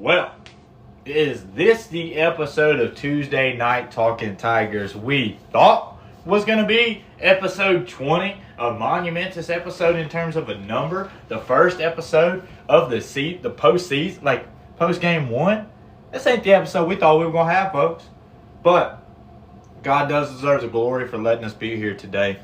Well, is this the episode of Tuesday Night Talkin Tigers we thought was going to be episode 20? A monumentous episode in terms of a number. The first episode of the postseason, like post-game one. This ain't the episode we thought we were going to have, folks. But God does deserve the glory for letting us be here today.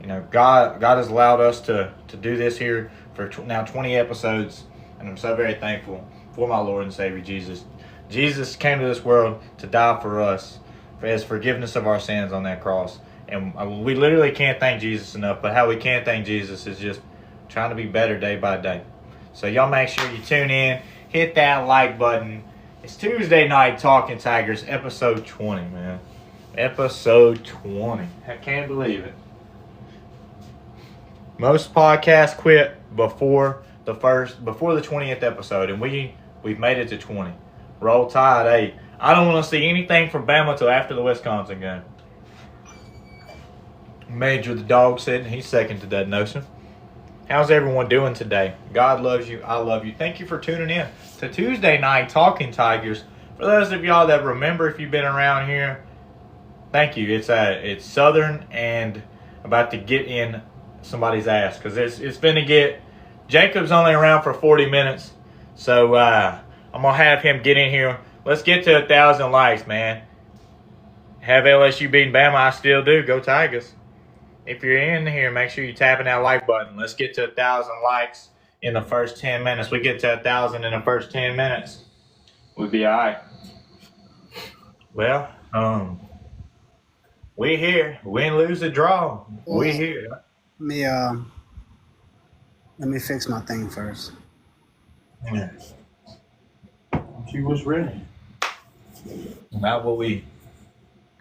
You know, God has allowed us to do this here for now 20 episodes. And I'm so very thankful for my Lord and Savior, Jesus. Jesus came to this world to die for us, for his forgiveness of our sins on that cross. And we literally can't thank Jesus enough, but how we can thank Jesus is just trying to be better day by day. So y'all make sure you tune in, hit that like button. It's Tuesday Night Talkin Tigers, episode 20, man. Episode 20. I can't believe it. Most podcasts quit before the 20th episode, and we've made it to 20. Roll Tide. Hey, I don't want to see anything from Bama till after the Wisconsin game. Major the dog said, and he's second to that notion. How's everyone doing today? God loves you. I love you. Thank you for tuning in to Tuesday Night Talkin Tigers. For those of y'all that remember, if you've been around here, thank you. It's Southern and about to get in somebody's ass because it's been to get. Jacob's only around for 40 minutes, so I'm gonna have him get in here. Let's get to 1,000 likes, man. Have LSU beating Bama? I still do. Go Tigers. If you're in here, make sure you're tapping that like button. Let's get to 1,000 likes in the first 10 minutes. We get to 1,000 in the first 10 minutes, we'll be all right. Well, we here. Win, lose, or draw. We here. Let me fix my thing first. Yeah. She was ready. Not what we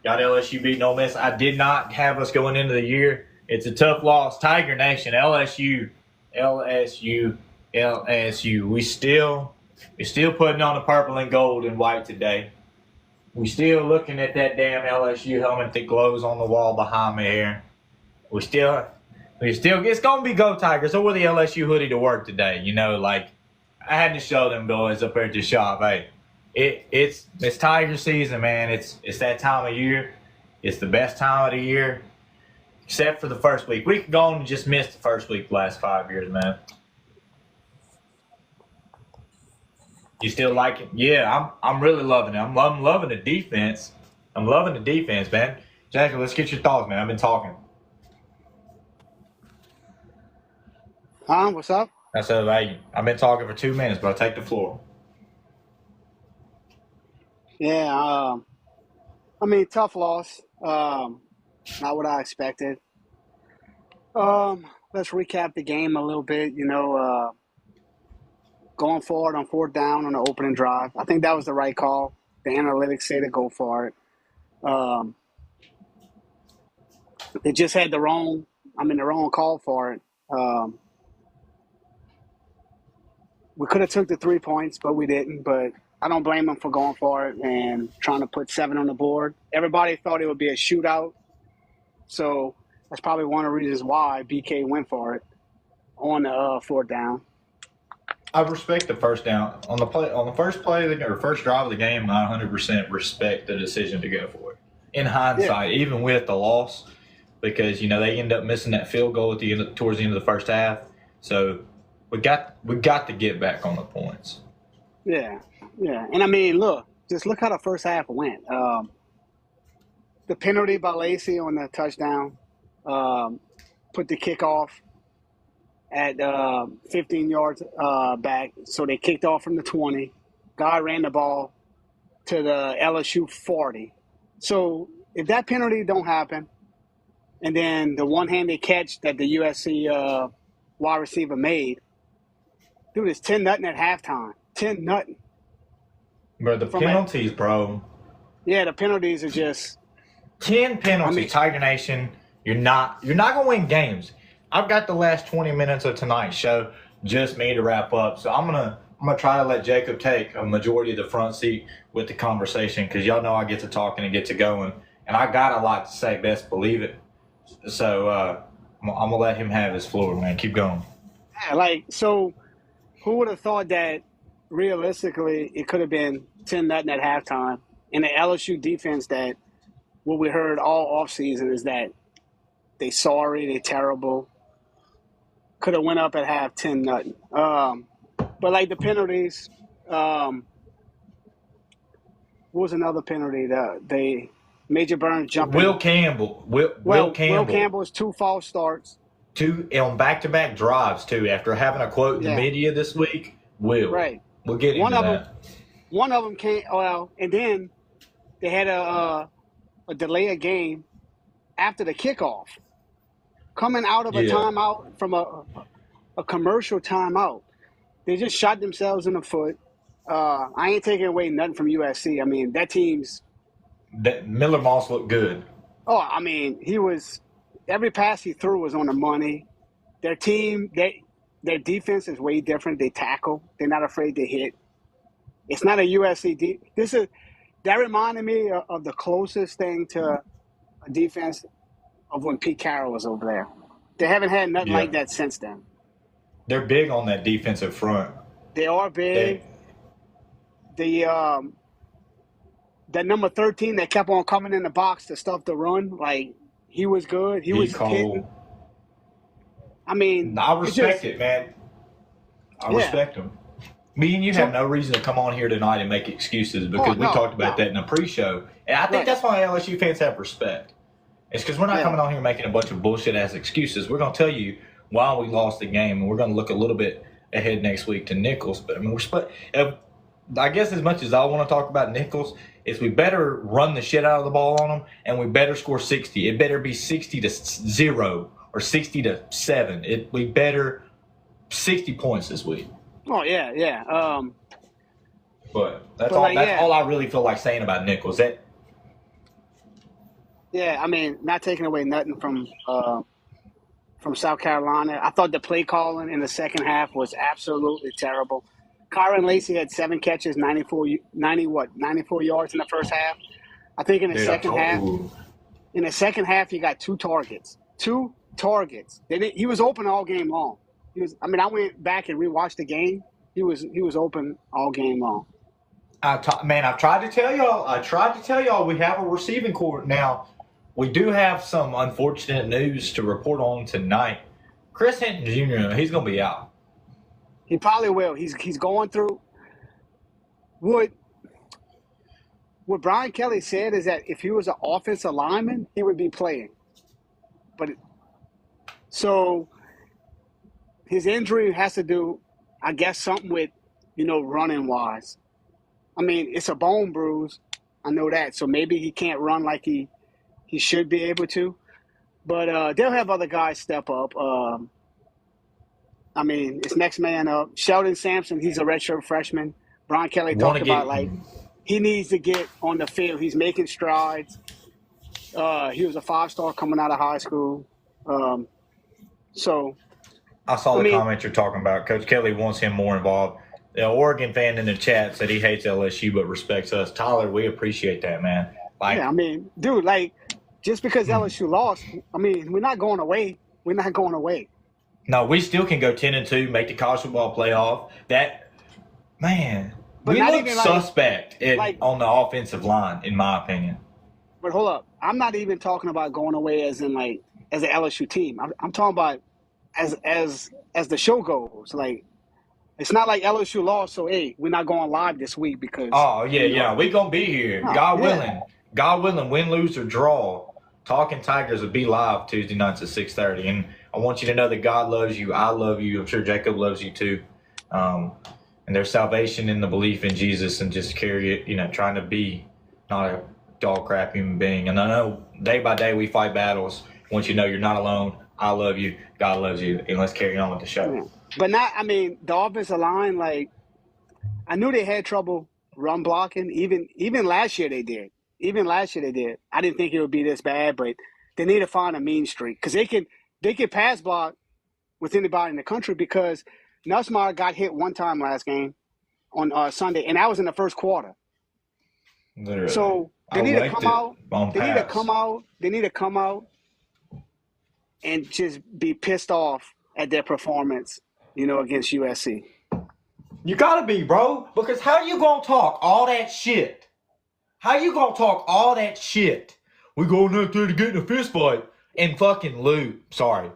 got LSU beating Ole Miss. I did not have us going into the year. It's a tough loss. Tiger Nation, LSU. We still putting on the purple and gold and white today. We still looking at that damn LSU helmet that glows on the wall behind me here. We still it's gonna be Go Tigers. I wore the LSU hoodie to work today. You know, like I had to show them boys up there at the shop. Hey, it's Tiger season, man. It's that time of year. It's the best time of the year, except for the first week. We could go on and just miss the first week the last 5 years, man. You still like it? Yeah, I'm really loving it. I'm loving the defense. I'm loving the defense, man. Jackie, let's get your thoughts, man. I've been talking. What's up? I said, hey, I've been talking for 2 minutes, but I'll take the floor. Yeah, tough loss. Not what I expected. Let's recap the game a little bit. You know, going forward on fourth down on the opening drive. I think that was the right call. The analytics say to go for it. They just had the wrong call for it. We could have took the 3 points, but we didn't. But I don't blame them for going for it and trying to put 7 on the board. Everybody thought it would be a shootout. So that's probably one of the reasons why BK went for it on the fourth down. I respect the first down. On the first play or first drive of the game, I 100% respect the decision to go for it. In hindsight, even with the loss, because, you know, they end up missing that field goal towards the end of the first half. So we got to get back on the points. Yeah. And I mean, look how the first half went. The penalty by Lacey on the touchdown put the kickoff at 15 yards back. So they kicked off from the 20. Guy ran the ball to the LSU 40. So if that penalty don't happen, and then the one-handed catch that the USC wide receiver made, dude, it's 10-0 at halftime. 10-0. Bro, the penalties, bro. Yeah, the penalties are just 10 penalties. Tiger Nation, you're not gonna win games. I've got the last 20 minutes of tonight's show just me to wrap up. So I'm gonna try to let Jacob take a majority of the front seat with the conversation because y'all know I get to talking and get to going, and I got a lot to say. Best believe it. So I'm gonna let him have his floor, man. Keep going. Yeah, so who would have thought that realistically, it could have been 10-0 at halftime. And the LSU defense that what we heard all offseason is that they sorry, they terrible. Could have went up at half 10-0. But like the penalties, what was another penalty? They Major Burns jumping. Will Campbell. Will Campbell. Campbell's 2 false starts. 2 on back-to-back drives, too, after having a quote in the media this week. Right. We'll get into that. One of them came, and then they had a delay of game after the kickoff. Coming out of a timeout from a commercial timeout. They just shot themselves in the foot. I ain't taking away nothing from USC. I mean, that team's Miller Moss looked good. Oh, I mean, every pass he threw was on the money. Their team, their defense is way different. They tackle. They're not afraid to hit. It's not a USC that reminded me of the closest thing to a defense of when Pete Carroll was over there. They haven't had nothing like that since then. They're big on that defensive front. They are big. That number 13 that kept on coming in the box to stuff the run, like he was good. He was hitting. I mean, I respect it, man. I respect him. Me and you have no reason to come on here tonight and make excuses because we talked about that in the pre-show. And I think that's why LSU fans have respect. It's because we're not coming on here making a bunch of bullshit-ass excuses. We're going to tell you why we lost the game, and we're going to look a little bit ahead next week to Nichols. But, I mean, I guess as much as I want to talk about Nichols, is we better run the shit out of the ball on them, and we better score 60. It better be 60-0 or 60-7. We better 60 points this week. Oh, yeah. But that's all I really feel like saying about Nichols. I mean, not taking away nothing from South Carolina. I thought the play calling in the second half was absolutely terrible. Kyron Lacey had 7 catches, 94 yards in the first half. I think in the second half, he got 2 targets. 2 targets. He was open all game long. I went back and rewatched the game. He was open all game long. I've tried to tell y'all we have a receiving corps now. We do have some unfortunate news to report on tonight. Chris Hinton Jr., he's going to be out. He probably will. He's going through what Brian Kelly said is that if he was an offensive lineman, he would be playing. So his injury has to do, I guess, something with, running wise. I mean, it's a bone bruise. I know that. So maybe he can't run like he should be able to. But they'll have other guys step up. It's next man up. Sheldon Sampson, he's a redshirt freshman. Brian Kelly talked about, he needs to get on the field. He's making strides. He was a 5-star coming out of high school. I saw the comment you're talking about. Coach Kelly wants him more involved. The Oregon fan in the chat said he hates LSU but respects us. Tyler, we appreciate that, man. Just because LSU lost, we're not going away. We're not going away. No, we still can go 10-2, make the college football playoff. We look suspect on the offensive line, in my opinion. But hold up, I'm not even talking about going away as in as an LSU team. I'm talking about as the show goes. It's not like LSU lost, so hey, we're not going live this week because. Oh yeah, we're gonna be here. God willing, win, lose or draw. Talkin Tigers will be live Tuesday nights at 6:30, and I want you to know that God loves you. I love you. I'm sure Jacob loves you too. And there's salvation in the belief in Jesus and just carry it, trying to be not a dog crap human being. And I know day by day we fight battles. I want you to know you're not alone. I love you. God loves you. And let's carry on with the show. Yeah. But the offensive line, I knew they had trouble run blocking. Even last year they did. I didn't think it would be this bad, but they need to find a mean streak because they can pass block with anybody in the country because Nussmeier got hit one time last game on Sunday, and that was in the first quarter. Literally. So they need to come out. They need to come out and just be pissed off at their performance, against USC. You gotta be, bro. Because how you gonna talk all that shit? How you gonna talk all that shit? We going out there to get in a fist fight and fucking lose. Sorry.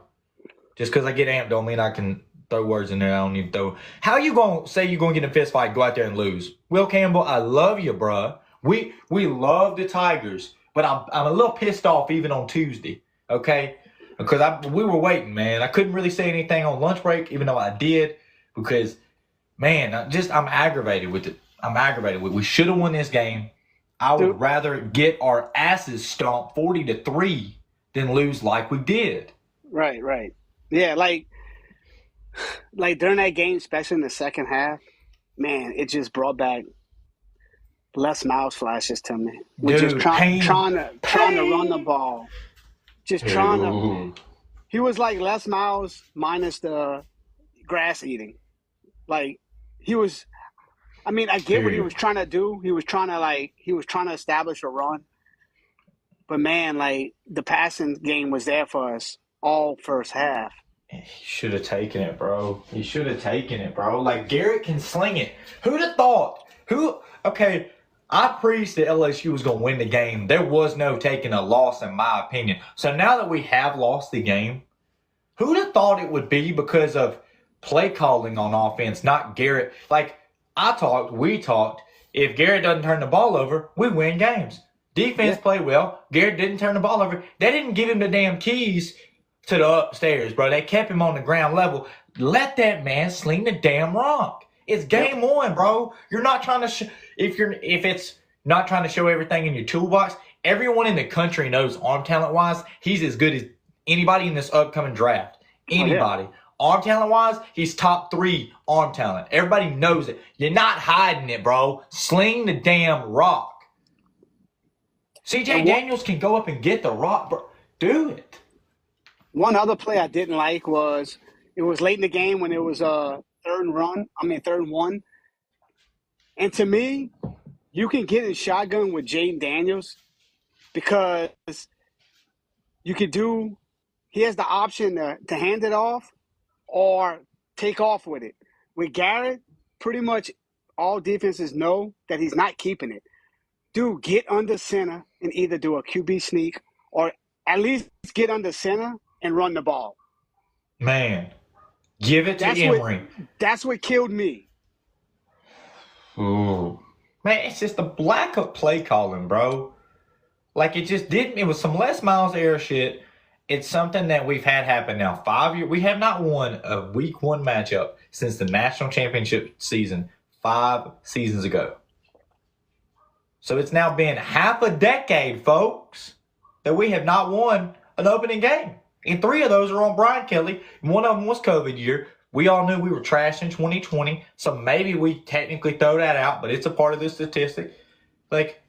Just because I get amped don't mean I can throw words in there I don't need to throw. How you gonna say you're gonna get in a fist fight, go out there and lose? Will Campbell, I love you, bruh. We love the Tigers, but I'm a little pissed off even on Tuesday, okay? Because we were waiting, man. I couldn't really say anything on lunch break, even though I did, because, man, I'm aggravated with it. I'm aggravated with it. We should have won this game. I would rather get our asses stomped 40-3 than lose like we did. Right. Yeah, like during that game, especially in the second half, man, it just brought back Les Miles flashes to me. We're just trying to run the ball. Just trying to. He was like Les Miles minus the grass eating. Like he was. I mean, I get what he was trying to do. He was trying to establish a run. But man, like the passing game was there for us all first half. He should have taken it, bro. He should have taken it, bro. Like Garrett can sling it. Who'd have thought? Okay, I preached that LSU was going to win the game. There was no taking a loss, in my opinion. So now that we have lost the game, who'd have thought it would be because of play calling on offense, not Garrett? Like, we talked, if Garrett doesn't turn the ball over, we win games. Defense played well. Garrett didn't turn the ball over. They didn't give him the damn keys to the upstairs, bro. They kept him on the ground level. Let that man sling the damn rock. It's game on, bro. You're not trying to if it's not trying to show everything in your toolbox. Everyone in the country knows arm talent wise, he's as good as anybody in this upcoming draft. Anybody. Arm talent wise, he's top 3 arm talent. Everybody knows it. You're not hiding it, bro. Sling the damn rock. CJ Daniels can go up and get the rock, bro. Do it. One other play I didn't like was it was late in the game when it was third and 1. And to me, you can get in shotgun with Jaden Daniels because he has the option to hand it off or take off with it. With Garrett, pretty much all defenses know that he's not keeping it. Dude, get under center and either do a QB sneak or at least get under center and run the ball. Man, give it to Emory. That's what killed me. Ooh. Man, it's just the lack of play calling, bro. Like, it just didn't. It was some Les Miles era shit. It's something that we've had happen now. 5 years. We have not won a week 1 matchup since the national championship season 5 seasons ago. So it's now been half a decade, folks, that we have not won an opening game. And 3 of those are on Brian Kelly. One of them was COVID year. We all knew we were trash in 2020, so maybe we technically throw that out, but it's a part of the statistic. Like,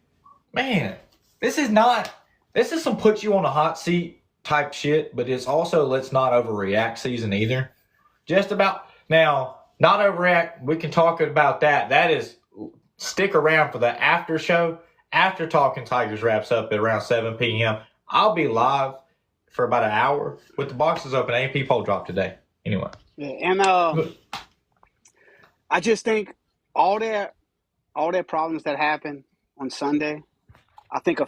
man, this is some put you on a hot seat type shit, but it's also let's not overreact season either. Just about now, not overreact, we can talk about that. That is, stick around for the after show. After Talkin Tigers wraps up at around 7 p.m., I'll be live for about an hour with the boxes open. AP poll drop today. Anyway. Yeah, and I just think all their problems that happened on Sunday, I think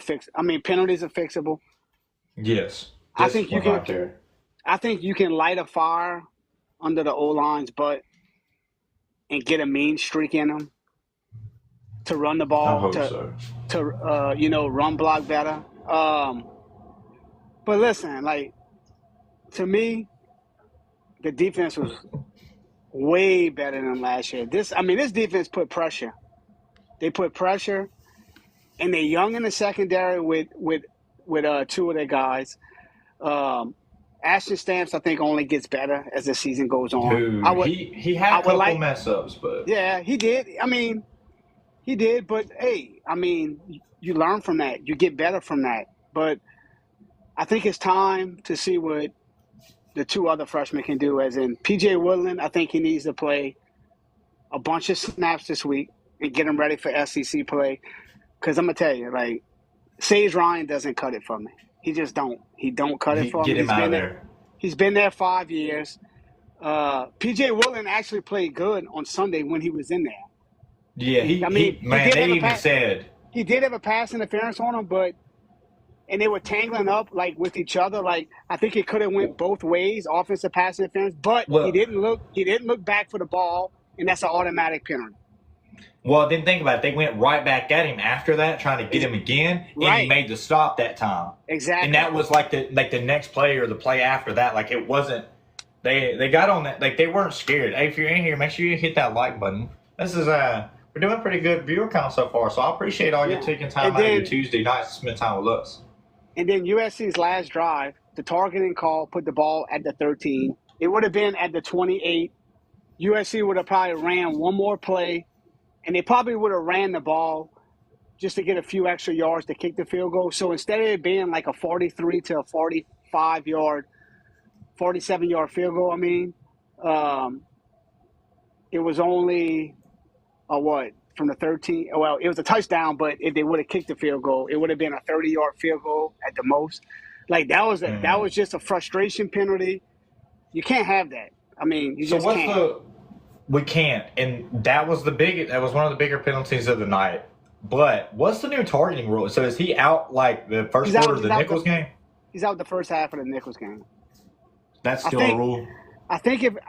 penalties are fixable. Yes. I think you can light a fire under the O-line's butt and get a mean streak in them to run the ball, to run block better. But listen, like, to me, the defense was way better than last year. This defense put pressure. They put pressure, and they're young in the secondary with 2 of their guys. Ashton Stamps, I think, only gets better as the season goes on. Dude, he had a couple mess ups, but yeah, he did. He did. But hey, you learn from that. You get better from that. But I think it's time to see what the 2 other freshmen can do. As in PJ Woodland, I think he needs to play a bunch of snaps this week and get him ready for SEC play. Because I'm gonna tell you, like, Sage Ryan doesn't cut it for me. He just don't. He don't cut it for me. Get him out of there. He's been there 5 years. PJ Willen actually played good on Sunday when he was in there. Yeah, I mean, he man, did they have a even pass. said, He did have a pass interference on him, and they were tangling up like with each other. Like I think it could have went both ways, offensive pass interference. But he well, didn't look. He didn't look back for the ball, and that's an automatic penalty. well, then think about it. They went right back at him after that, trying to get him again, and he Right. made the stop that time. Exactly. And that was like the next play or the play after that. Like it wasn't. They got on that. Like they weren't scared. Hey, if you're in here, make sure you hit that like button. This is we're doing pretty good viewer count so far. So I appreciate all you taking time out of your Tuesday night to spend time with us. And then USC's last drive, the targeting call put the ball at the 13. It would have been at the 28. USC would have probably ran one more play, and they probably would have ran the ball just to get a few extra yards to kick the field goal. So instead of it being like a 43 to a 45-yard, 47-yard field goal, it was only a what? From the 13, well, it was a touchdown, but if they would have kicked the field goal, it would have been a 30-yard field goal at the most. Like that was just a frustration penalty. You can't have that. I mean, you just can't. We can't, and that was one of the bigger penalties of the night. But what's the new targeting rule? So is he out like the first quarter of the Nichols game? He's out the first half of the Nichols game. That's still a rule. I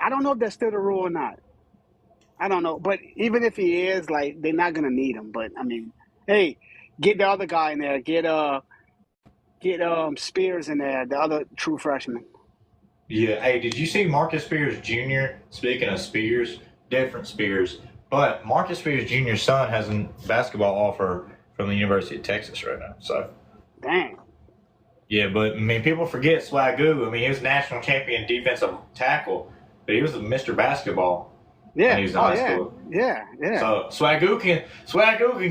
don't know if that's still the rule or not. I don't know, but even if he is, like, they're not gonna need him. But I mean, hey, get the other guy in there. Get Spears in there, the other true freshman. Yeah. Hey, did you see Marcus Spears Jr.? Speaking of Spears, different Spears, but Marcus Spears Jr.'s son has a basketball offer from the University of Texas right now. So, dang. Yeah, but I mean, people forget Swagoo. I mean, he was national champion defensive tackle, but he was a Mr. Basketball. Yeah. When he was in high school. Yeah. So Swagoo can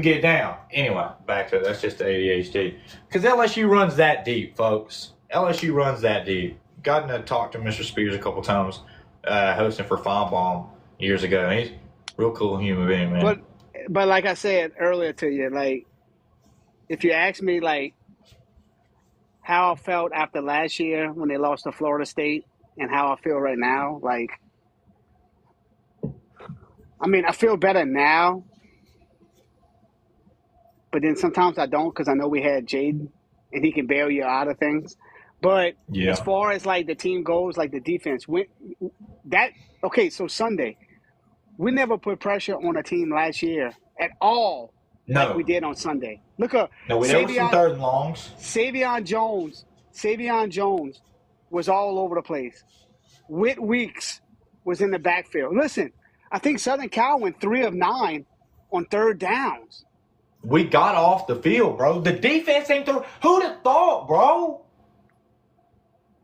get down. Anyway, back to it. That's just the ADHD. Because LSU runs that deep, folks. LSU runs that deep. Gotten to talk to Mr. Spears a couple times, hosting for Feinbaum years ago. He's a real cool human being, man. But like I said earlier to you, like, if you ask me, like, how I felt after last year when they lost to Florida State and how I feel right now, like, I mean, I feel better now, but then sometimes I don't because I know we had Jaden and he can bail you out of things. But as far as like the team goes, like the defense, so Sunday, we never put pressure on a team last year at all like we did on Sunday. Look up. No, there were some third and longs. Savion Jones was all over the place. Whit Weeks was in the backfield. Listen, I think Southern Cal went 3 of 9 on third downs. We got off the field, bro. The defense ain't through. Who'd have thought, bro?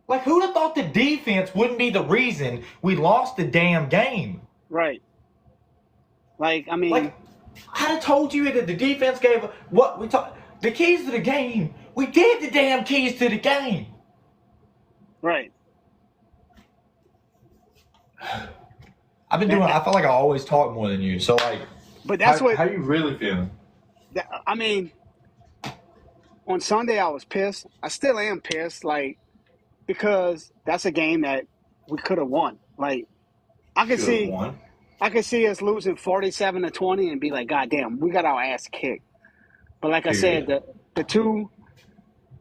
Like, who'd have thought the defense wouldn't be the reason we lost the damn game? Right. Like, I mean. Like, I'd have told you that the defense gave what we talked. The keys to the game. We gave the damn keys to the game. Right. I feel like I always talk more than you. So, like, but that's how you really feeling? I mean, on Sunday I was pissed. I still am pissed, like, because that's a game that we could have won. Like, I could see us losing 47-20 and be like, God damn, we got our ass kicked. But like I said, the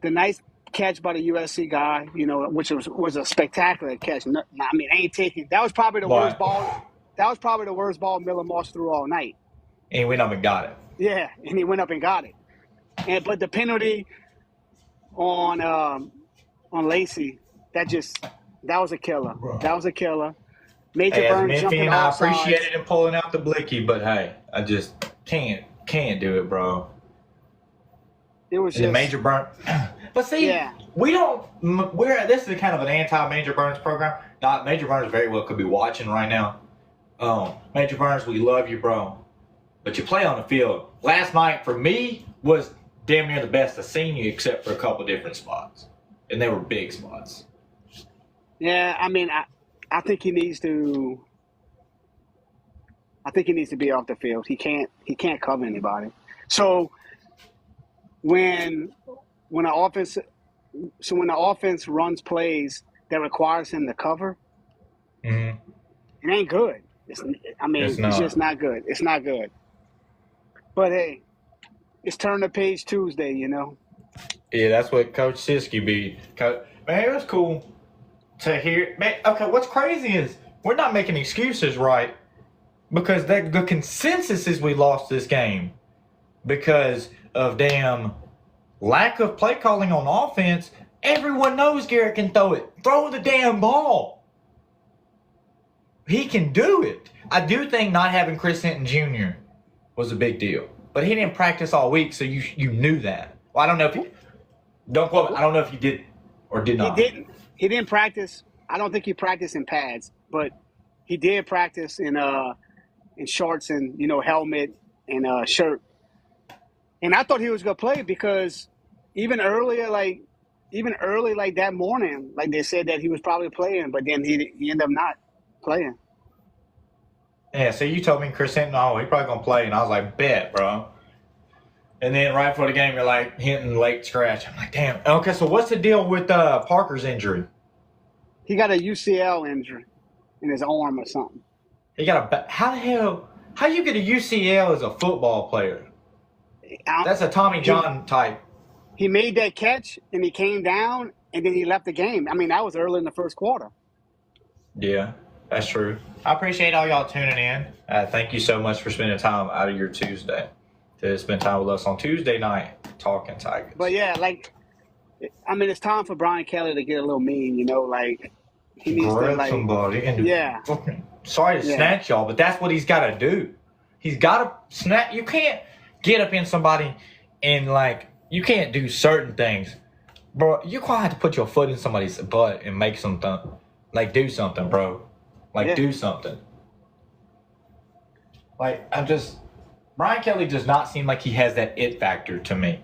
nice catch by the USC guy, you know, which was a spectacular catch. I mean, that was probably the worst ball. That was probably the worst ball Miller Moss threw all night. And he went up and got it. Yeah, and he went up and got it. But the penalty on Lacey, that was a killer. Bro. That was a killer. Major Burns jumping off sides. I appreciated him pulling out the blicky, but hey, I just can't do it, bro. It was just Major Burns. But see, this is kind of an anti-Major Burns program. Major Burns very well could be watching right now. Major Burns, we love you, bro. But you play on the field. Last night, for me, was damn near the best I've seen you, except for a couple different spots. And they were big spots. Yeah, I mean, I think he needs to be off the field. He can't cover anybody. So when the offense runs plays that requires him to cover, Mm-hmm. It ain't good. It's just not good. It's not good. But hey, it's turn the page Tuesday, you know. Yeah, that's what Coach Siskey be. Man, it was cool to hear. Man, okay, what's crazy is we're not making excuses, right? Because the consensus is we lost this game because of damn lack of play calling on offense. Everyone knows Garrett can throw it. Throw the damn ball. He can do it. I do think not having Chris Hinton Jr. was a big deal. But he didn't practice all week, so you knew that. Well, I don't know if don't quote me. I don't know if he did or did not. He didn't practice. I don't think he practiced in pads, but he did practice in shorts and helmet and shirt. And I thought he was gonna play because even early like that morning, like they said that he was probably playing, but then he ended up not playing. Yeah, so you told me Chris Hinton, he probably gonna play, and I was like, bet, bro. And then right before the game, you're like, Hinton late scratch. I'm like, damn. Okay, so what's the deal with Parker's injury? He got a UCL injury in his arm or something. He got how you get a UCL as a football player? That's a Tommy John type. He made that catch, and he came down, and then he left the game. I mean, that was early in the first quarter. Yeah, that's true. I appreciate all y'all tuning in. Thank you so much for spending time out of your Tuesday to spend time with us on Tuesday night talking Tigers. But yeah, it's time for Brian Kelly to get a little mean, he needs grab to somebody and fucking, sorry to snatch y'all, but that's what he's got to do. He's got to snatch. You can't get up in somebody and you can't do certain things, bro. You quite have to put your foot in somebody's butt and make something, do something, bro. Do something. Brian Kelly does not seem like he has that it factor to me.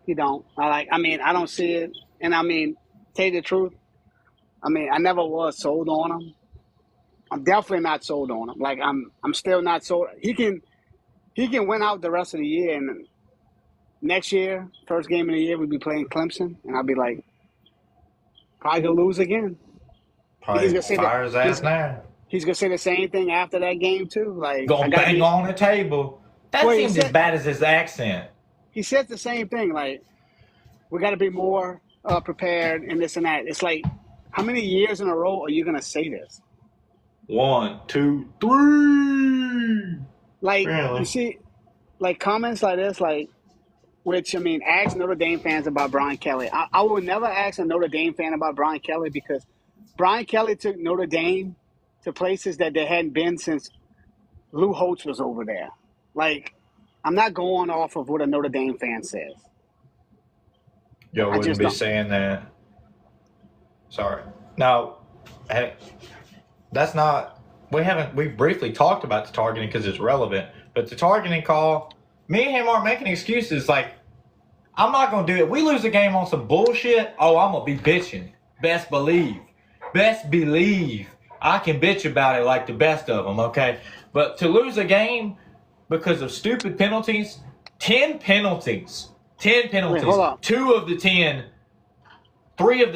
He don't. I don't see it. And tell you the truth, I never was sold on him. I'm definitely not sold on him. I'm still not sold. He can win out the rest of the year, and next year, first game of the year, we'd be playing Clemson, and I'll be like, probably gonna lose again. Probably he's gonna fire his ass now. He's gonna say the same thing after that game too. Gonna bang on the table. That seems as bad as his accent. He said the same thing. We got to be more prepared and this and that. It's how many years in a row are you gonna say this? 1, 2, 3. Really? You see, comments like this, which ask Notre Dame fans about Brian Kelly. I would never ask a Notre Dame fan about Brian Kelly because Brian Kelly took Notre Dame to places that they hadn't been since Lou Holtz was over there. I'm not going off of what a Notre Dame fan says. Yo, wouldn't be saying that. Sorry. No, that's not. We briefly talked about the targeting because it's relevant, but the targeting call, me and him aren't making excuses. I'm not gonna do it. We lose a game on some bullshit. Oh, I'm gonna be bitching. Best believe, I can bitch about it like the best of them. Okay, but to lose a game because of stupid penalties, 10 penalties. Wait, hold on. 3 of the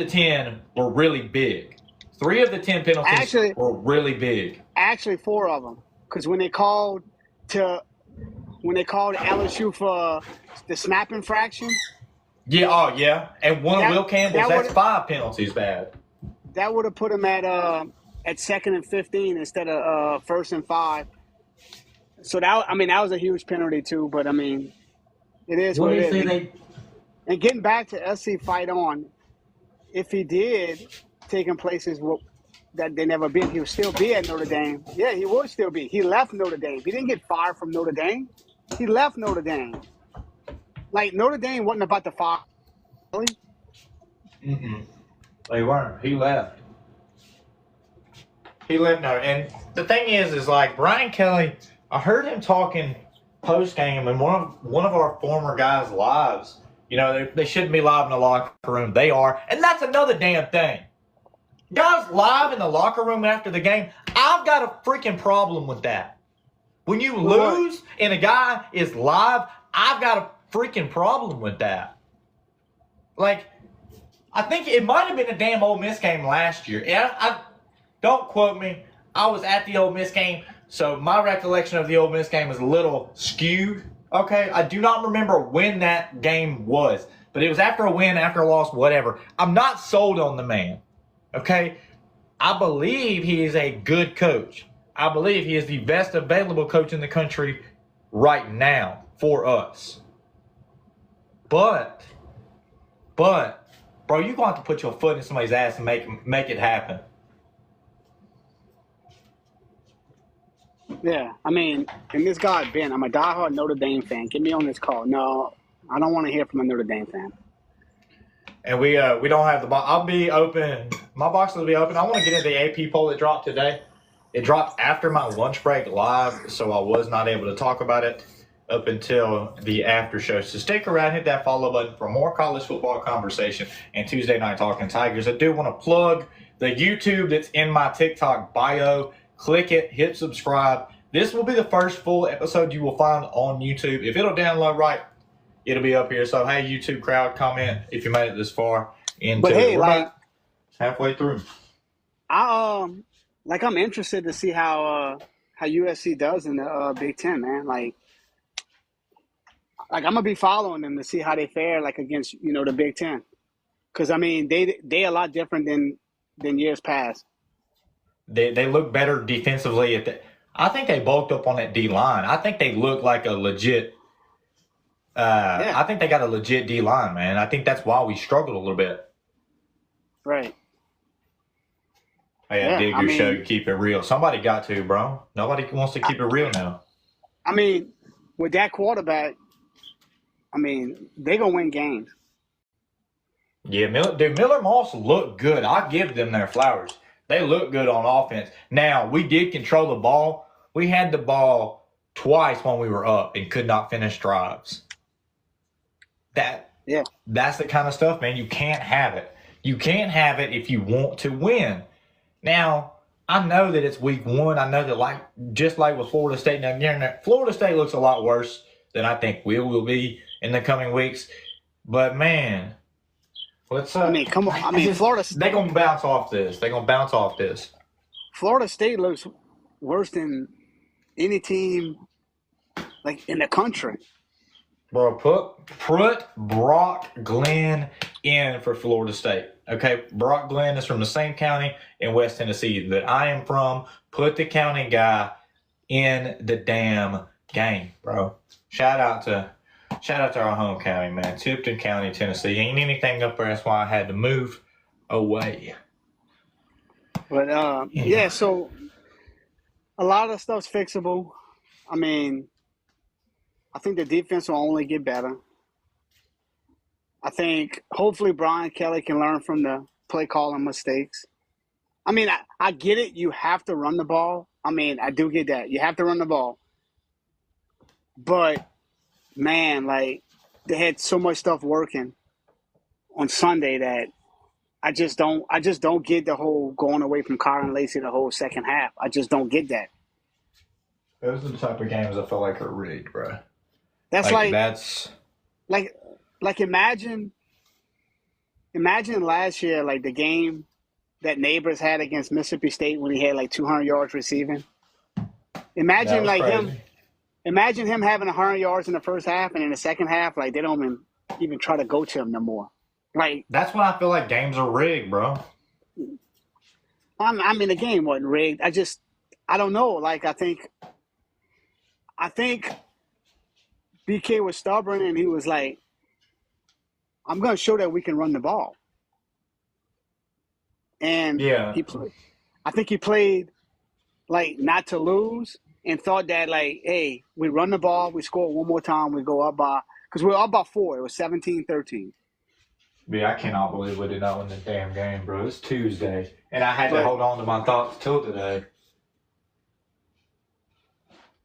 10 were really big. 3 of the 10 penalties were really big. Actually, 4 of them, because when they called LSU for the snap infraction. Yeah, yeah, and one of Will Campbell's. That's 5 penalties bad. That would have put him at 2nd and 15 instead of 1st and 5. So that was a huge penalty too. But it is what it is. And getting back to SC fight on, if he did take in places that they never been, he would still be at Notre Dame. Yeah, he would still be. He left Notre Dame. He didn't get fired from Notre Dame. He left Notre Dame. Notre Dame wasn't about to fire. Really? They weren't. He left. No. And the thing is Brian Kelly. I heard him talking post game in one of our former guys' lives. They shouldn't be live in the locker room. They are, and that's another damn thing. Guys live in the locker room after the game. I've got a freaking problem with that. When you lose and a guy is live, I've got a freaking problem with that. I think it might have been a damn Ole Miss game last year. The Don't quote me. I was at the Ole Miss game, so my recollection of the Ole Miss game is a little skewed. Okay, I do not remember when that game was, but it was after a win, after a loss, whatever. I'm not sold on the man. Okay, I believe he is a good coach. I believe he is the best available coach in the country right now for us. But, bro, you're going to have to put your foot in somebody's ass and make it happen. Yeah, I mean, and this guy Ben, I'm a diehard Notre Dame fan. Get me on this call. No, I don't want to hear from a Notre Dame fan. And we don't have the box. I'll be open. My box will be open. I want to get into the AP poll that dropped today. It dropped after my lunch break live, so I was not able to talk about it up until the after show. So stick around, hit that follow button for more college football conversation and Tuesday Night Talking Tigers. I do want to plug the YouTube that's in my TikTok bio. Click it, hit subscribe. This will be the first full episode you will find on YouTube. If it'll download right, it'll be up here. So, hey, YouTube crowd, comment if you made it this far. But hey, like halfway through. I'm interested to see how USC does in the Big Ten, man. Like I'm gonna be following them to see how they fare, like against the Big Ten, because I mean they a lot different than years past. They look better defensively. I think they bulked up on that D line. I think they look like a legit. I think they got a legit D line, man. I think that's why we struggled a little bit. Right. Hey, I dig your show. You keep it real. Somebody got to, bro. Nobody wants to keep it real now. I mean, with that quarterback, I mean, they're gonna win games. Yeah, Miller Moss looked good. I give them their flowers. They look good on offense. Now, we did control the ball. We had the ball twice when we were up and could not finish drives. That's the kind of stuff, man. You can't have it. You can't have it if you want to win. Now, I know that it's week one. I know that just like with Florida State, Florida State looks a lot worse than I think we will be in the coming weeks. But, man, come on. Florida State. They're going to bounce off this. Florida State looks worse than any team, in the country. Bro, put Brock Glenn in for Florida State. Okay, Brock Glenn is from the same county in West Tennessee that I am from. Put the county guy in the damn game, bro. Shout out to our home county, man. Tipton County, Tennessee. Ain't anything up there. That's why I had to move away. But so a lot of stuff's fixable. I mean, I think the defense will only get better. I think hopefully Brian Kelly can learn from the play calling mistakes. I mean, I get it. You have to run the ball. I mean, I do get that. You have to run the ball. But, man, they had so much stuff working on Sunday that I just don't get the whole going away from Kyron Lacy the whole second half. I just don't get that. Those are the type of games I feel like are rigged, bro. That's imagine last year, the game that Neighbors had against Mississippi State when he had 200 yards receiving. Imagine him having 100 yards in the first half, and in the second half, they don't even try to go to him no more. That's when I feel like games are rigged, bro. I mean, the game wasn't rigged. I don't know. I think BK was stubborn, and he was like, I'm going to show that we can run the ball. And I think he played not to lose and thought that hey, we run the ball, we score one more time, we go up by – because we were up by 4. It was 17-13. Yeah, I cannot believe we did not win the damn game, bro. It's Tuesday. And I had to hold on to my thoughts till today.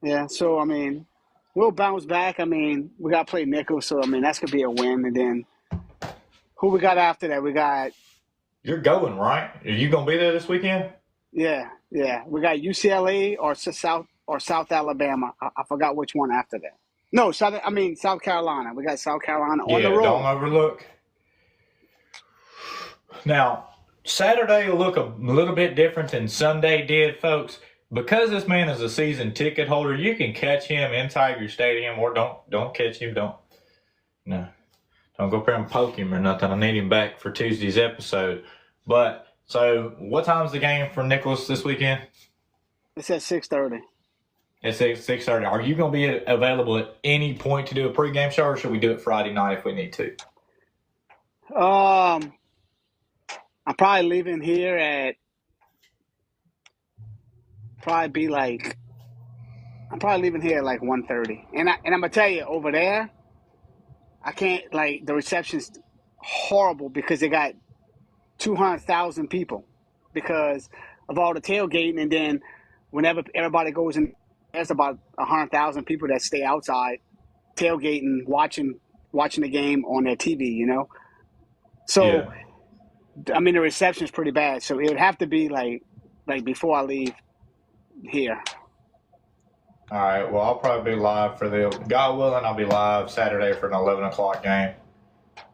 Yeah, so, I mean, we'll bounce back. I mean, we got to play Nickel, so, I mean, that's going to be a win. And then who we got after that? We got – You're going, right? Are you going to be there this weekend? Yeah. We got UCLA or South Alabama. I forgot which one after that. No, South Carolina. We got South Carolina on the road. Don't overlook. Now, Saturday will look a little bit different than Sunday did, folks. Because this man is a season ticket holder, you can catch him in Tiger Stadium, or don't catch him. No, don't go up there and poke him or nothing. I need him back for Tuesday's episode. But so, what time's the game for Nicholas this weekend? It's at 6:30. It's 6:30. Are you going to be available at any point to do a pregame show, or should we do it Friday night if we need to? I'm probably leaving here at I'm probably leaving here at like 1:30. And I'm gonna tell you, over there, I can't, like, the reception's horrible because they got 200,000 people because of all the tailgating, and then whenever everybody goes in, there's about 100,000 people that stay outside tailgating, watching the game on their TV. You know, so Yeah. I mean the reception is pretty bad. So it would have to be like before I leave here. All right. Well, I'll probably be live for God willing, I'll be live Saturday for an 11 o'clock game.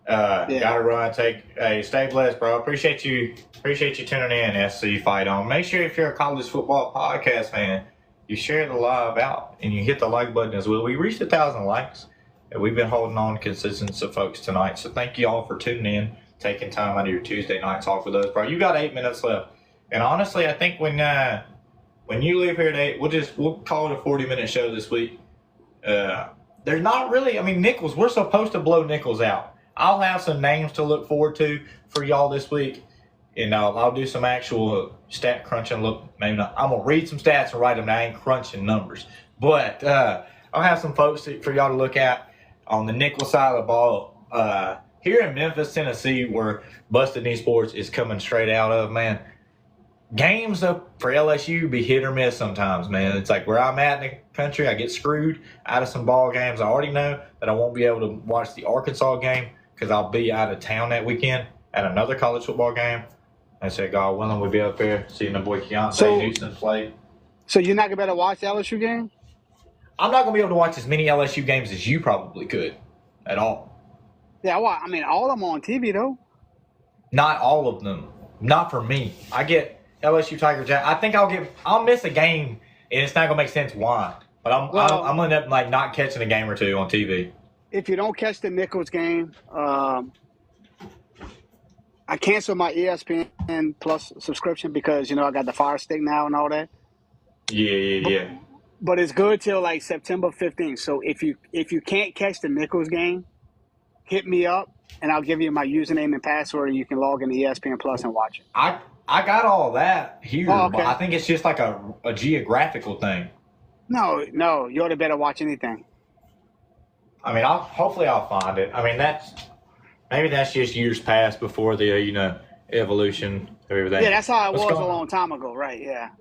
Yeah. Gotta run. Stay blessed, bro. Appreciate you tuning in. SC Fight On. Make sure if you're a college football podcast fan, you share the live out and you hit the like button as well. We reached 1,000 likes, and we've been holding on consistent to folks tonight. So thank you all for tuning in, taking time out of your Tuesday night talk with us, bro. You got 8 minutes left, and honestly, I think when you leave here at 8, we'll call it a 40-minute show this week. There's not really. I mean, Nichols. We're supposed to blow Nichols out. I'll have some names to look forward to for y'all this week. And I'll do some actual stat crunching. Maybe not. I'm going to read some stats and write them down. I ain't crunching numbers. But I'll have some folks for y'all to look at on the Nichols side of the ball. Here in Memphis, Tennessee, where Busted Knee Sports is coming straight out of, man, games up for LSU be hit or miss sometimes, man. It's like where I'm at in the country, I get screwed out of some ball games. I already know that I won't be able to watch the Arkansas game because I'll be out of town that weekend at another college football game. I said, God willing, we'll be up there seeing the boy Keontae Newton play. So you're not going to be able to watch the LSU game? I'm not going to be able to watch as many LSU games as you probably could at all. Yeah, well, I mean, all of them on TV, though. Not all of them. Not for me. I get LSU Tiger Jack. I think I'll miss a game, and it's not going to make sense why. But I'm going to end up like not catching a game or two on TV. If you don't catch the Nichols game, I canceled my ESPN Plus subscription because, I got the Fire Stick now and all that. Yeah. But it's good till like September 15th. So if you can't catch the Nichols game, hit me up and I'll give you my username and password and you can log into ESPN Plus and watch it. I got all that here, Oh, okay. but I think it's just like a geographical thing. No, you ought to better watch anything. I mean, hopefully I'll find it. I mean, maybe that's just years past before the evolution of everything. Yeah, that's how it was a long time ago, right? Yeah.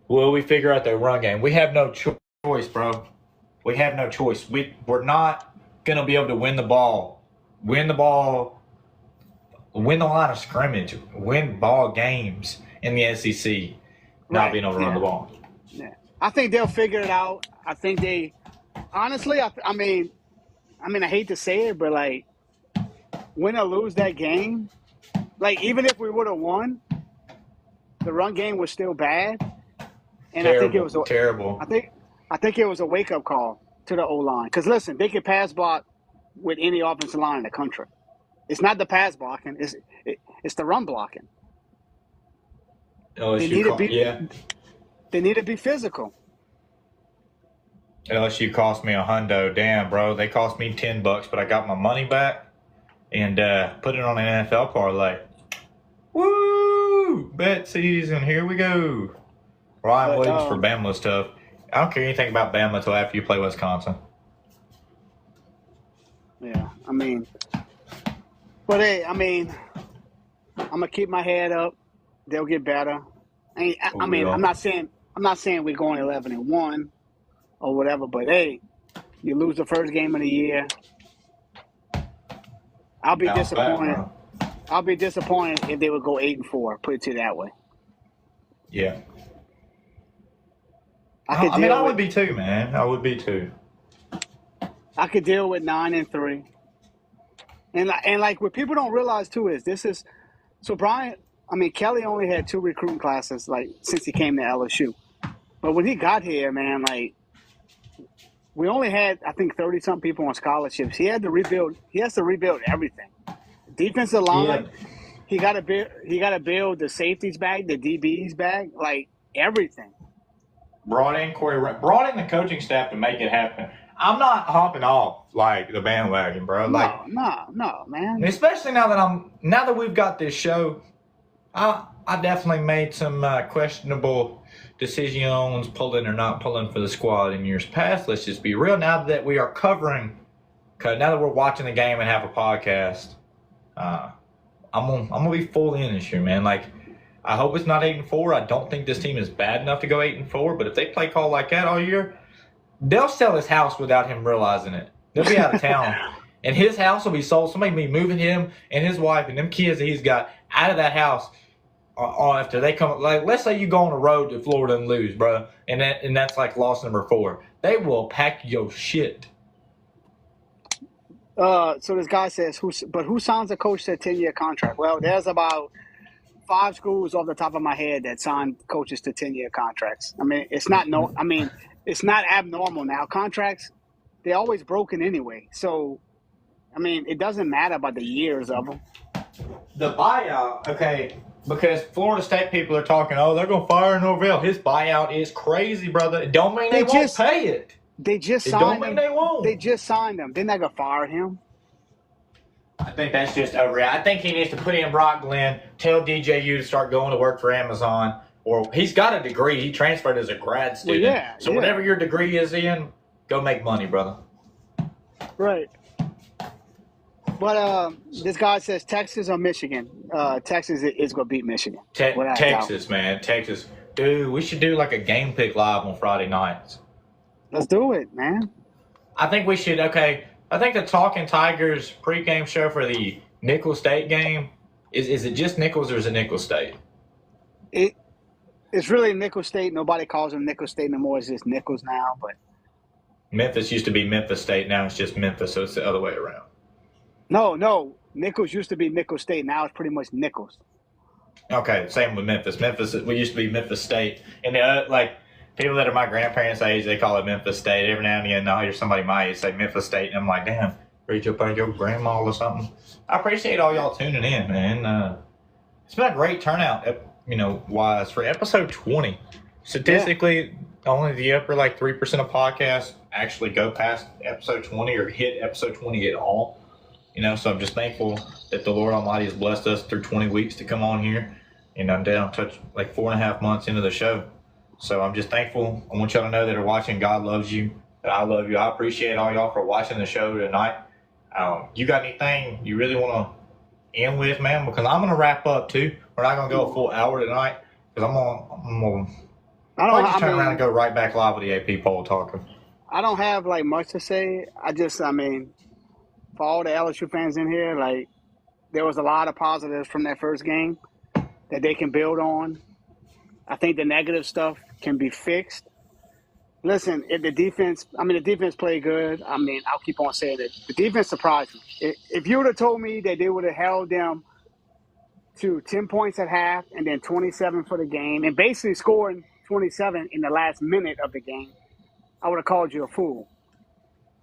Well, we figure out the run game. We have no choice, bro. We have no choice. We're not gonna be able to win the line of scrimmage, win ball games in the SEC, not being able to run the ball. Yeah, I think they'll figure it out. I think they, honestly, I mean, I hate to say it, but like, win or lose that game, like even if we would have won, the run game was still bad, and terrible, I think it was terrible. I think it was a wake up call to the O line because listen, they can pass block with any offensive line in the country. It's not the pass blocking; it's the run blocking. They need to be physical. LSU cost me $100. Damn, bro. They cost me $10, but I got my money back and put it on an NFL parlay. Woo! Bet season. Here we go. Ryan Williams for Bama stuff. I don't care anything about Bama until after you play Wisconsin. Yeah, I mean, but hey, I'm gonna keep my head up. They'll get better. I'm not saying we're going 11-1 or whatever, but hey, you lose the first game of the year. I'll be disappointed. I'll be disappointed if they would go 8-4. Put it to you that way. Yeah. I would be too, man. I would be too. I could deal with 9-3. And like what people don't realize too is so Brian I mean, Kelly only had 2 recruiting classes like since he came to LSU. But when he got here, man, like we only had I think 30-something people on scholarships. He had to rebuild. He has to rebuild everything. Defensive line. Yeah. He got to build. He got to build the safeties back, the DBs back, like everything. Brought in the coaching staff to make it happen. I'm not hopping off like the bandwagon, bro. Like No, man. especially now that we've got this show, I definitely made some questionable decisions, pulling or not pulling for the squad in years past. Let's just be real. Now that we are covering, now that we're watching the game and have a podcast, I'm gonna be full in this year, man. Like, I hope it's not 8-4. I don't think this team is bad enough to go 8-4. But if they play call like that all year, they'll sell his house without him realizing it. They'll be out of town, and his house will be sold. Somebody will be moving him and his wife and them kids that he's got out of that house. After they come, like let's say you go on the road to Florida and lose, bro, and that's like loss number 4. They will pack your shit. So this guy says, who signs a coach to a 10-year contract? Well, there's about 5 schools off the top of my head that sign coaches to 10-year contracts. I mean, it's not abnormal now. Contracts, they're always broken anyway. So, I mean, it doesn't matter about the years of them. The buyout, okay, because Florida State people are talking, they're going to fire Norvell. His buyout is crazy, brother. It don't mean they won't pay it. They just it signed don't him. mean they won't. They just signed him. They're not going to fire him. I think that's just over. I think he needs to put in Brock Glenn, tell DJU to start going to work for Amazon. Or he's got a degree. He transferred as a grad student. Well, yeah, so whatever your degree is in, go make money, brother. Right. But this guy says Texas or Michigan. Texas is going to beat Michigan. Texas, man. Texas. Dude, we should do like a game pick live on Friday nights. Let's do it, man. I think we should. Okay. I think the Talkin Tigers pregame show for the Nicholls State game, is it just Nicholls or is it Nicholls State? It's really Nicholls State. Nobody calls them Nicholls State no more. It's just Nicholls now. But Memphis used to be Memphis State. Now it's just Memphis, so it's the other way around. No. Nicholls used to be Nicholls State. Now it's pretty much Nicholls. Okay, same with Memphis. We used to be Memphis State. And people that are my grandparents' age, they call it Memphis State. Every now and again, I hear somebody my age say Memphis State, and I'm like, damn, reach up on your grandma or something. I appreciate all y'all tuning in, man. It's been a great turnout, wise for episode 20. Statistically, only the upper 3% of podcasts actually go past episode 20 or hit episode 20 at all. So I'm just thankful that the Lord Almighty has blessed us through 20 weeks to come on here. And I'm down touch 4.5 months into the show. So I'm just thankful. I want y'all to know that are watching, God loves you, that I love you. I appreciate all y'all for watching the show tonight. You got anything you really want to end with, man? Because I'm going to wrap up too. We're not going to go a full hour tonight because I'm going to turn around and go right back live with the AP poll talking. I don't have much to say. For all the LSU fans in here, there was a lot of positives from that first game that they can build on. I think the negative stuff can be fixed. Listen, if the defense played good. I'll keep on saying it. The defense surprised me. If you would have told me that they would have held them to 10 points at half and then 27 for the game and basically scoring 27 in the last minute of the game, I would have called you a fool.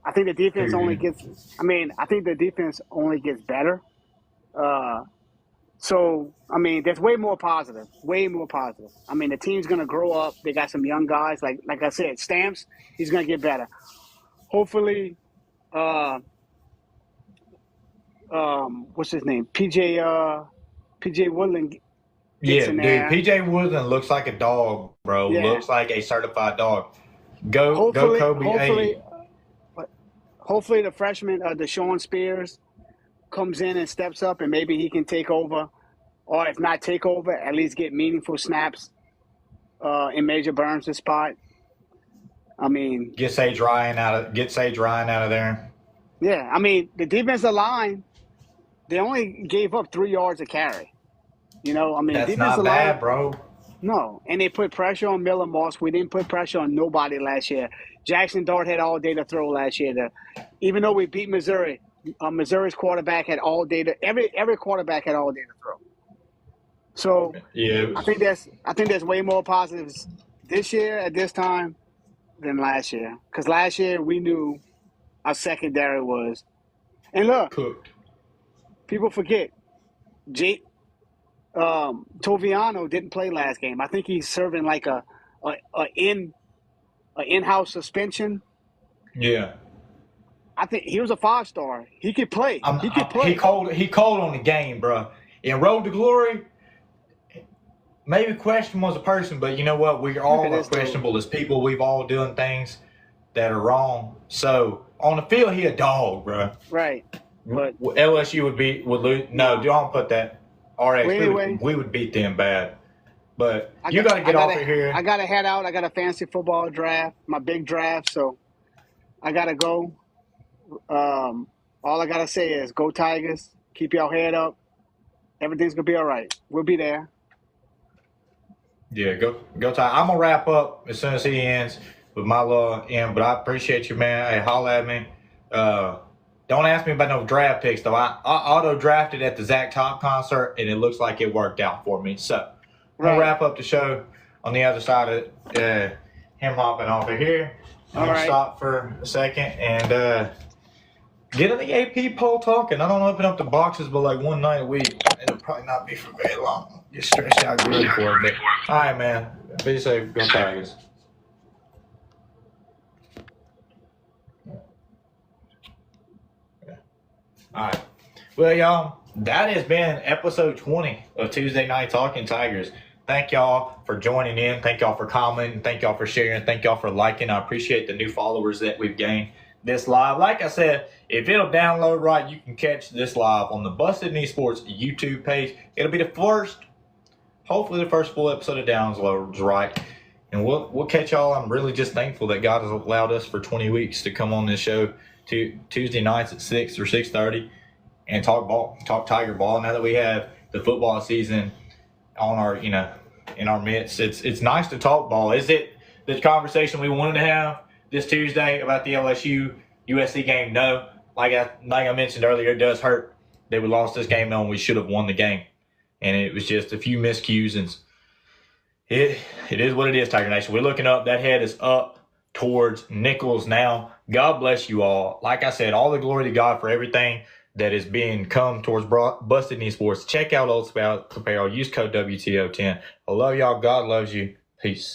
I think the defense only gets better. There's way more positive. The team's going to grow up. They got some young guys. Like I said, Stamps, he's going to get better. Hopefully, what's his name? PJ Woodland gets in there. Dude, PJ Woodland looks like a dog, bro. Yeah. Looks like a certified dog. Go Kobe. Hopefully the freshman, Deshaun Spears, comes in and steps up and maybe he can take over. Or if not take over, at least get meaningful snaps in Major Burns' spot. Get Sage Ryan out of there. Yeah, the defensive line, they only gave up 3 yards a carry. That's not bad, bro. No, and they put pressure on Miller Moss. We didn't put pressure on nobody last year. Jackson Dart had all day to throw last year. Even though we beat Missouri, Missouri's quarterback had all day to every quarterback had all day to throw. So Yeah, it I was, think there's way more positives this year at this time than last year. Because last year we knew our secondary was. And look, cooked. people forget J. Toviano didn't play last game. I think he's serving like a, a in a in-house suspension. Yeah. I think he was a 5-star. He could play. He could He play. called on the game, bro. In Road to Glory, maybe questionable as a person, but you know what? We Look at all are this dude. questionable as people. We've all done things that are wrong. So on the field, he a dog, bro. Right. But LSU would lose. No, don't put that. RX, well, anyway, we would beat them bad. But I you got got to get off of here. I got to head out. I got a fantasy football draft, my big draft, so I got to go. All I got to say is go Tigers. Keep your head up. Everything's going to be all right. We'll be there. Yeah, go Ty. I'm gonna wrap up as soon as he ends with my little end, but I appreciate you, man. Hey, holla at me. Don't ask me about no draft picks though. I auto drafted at the Zach Top concert, and it looks like it worked out for me. So I'm gonna wrap up the show on the other side of him hopping off of here. I'm gonna stop for a second and get in the AP poll talking. I don't open up the boxes but like one night a week. It'll probably not be for very long. Get stressed out good for it. But all right, man. Be safe. Go Tigers. All right. Well, y'all, that has been episode 20 of Tuesday Night Talking Tigers. Thank y'all for joining in. Thank y'all for commenting. Thank y'all for sharing. Thank y'all for liking. I appreciate the new followers that we've gained this live. Like I said, if it'll download right, you can catch this live on the Busted Knee Sports YouTube page. It'll be the first, hopefully the first full episode of downloads right. And we'll catch y'all. I'm really just thankful that God has allowed us for 20 weeks to come on this show Tuesday nights at 6 or 6:30 and talk Tiger ball. Now that we have the football season on our, in our midst, it's nice to talk ball. Is it the conversation we wanted to have this Tuesday about the LSU USC game? No. Like I mentioned earlier, it does hurt that we lost this game knowing we should have won the game. And it was just a few miscues, and it is what it is, Tiger Nation. We're looking up. That head is up towards Nichols now. God bless you all. Like I said, all the glory to God for everything that is being come towards Busted Knee Sports. Check out Old Spout Apparel. Use code WTO10. I love y'all. God loves you. Peace.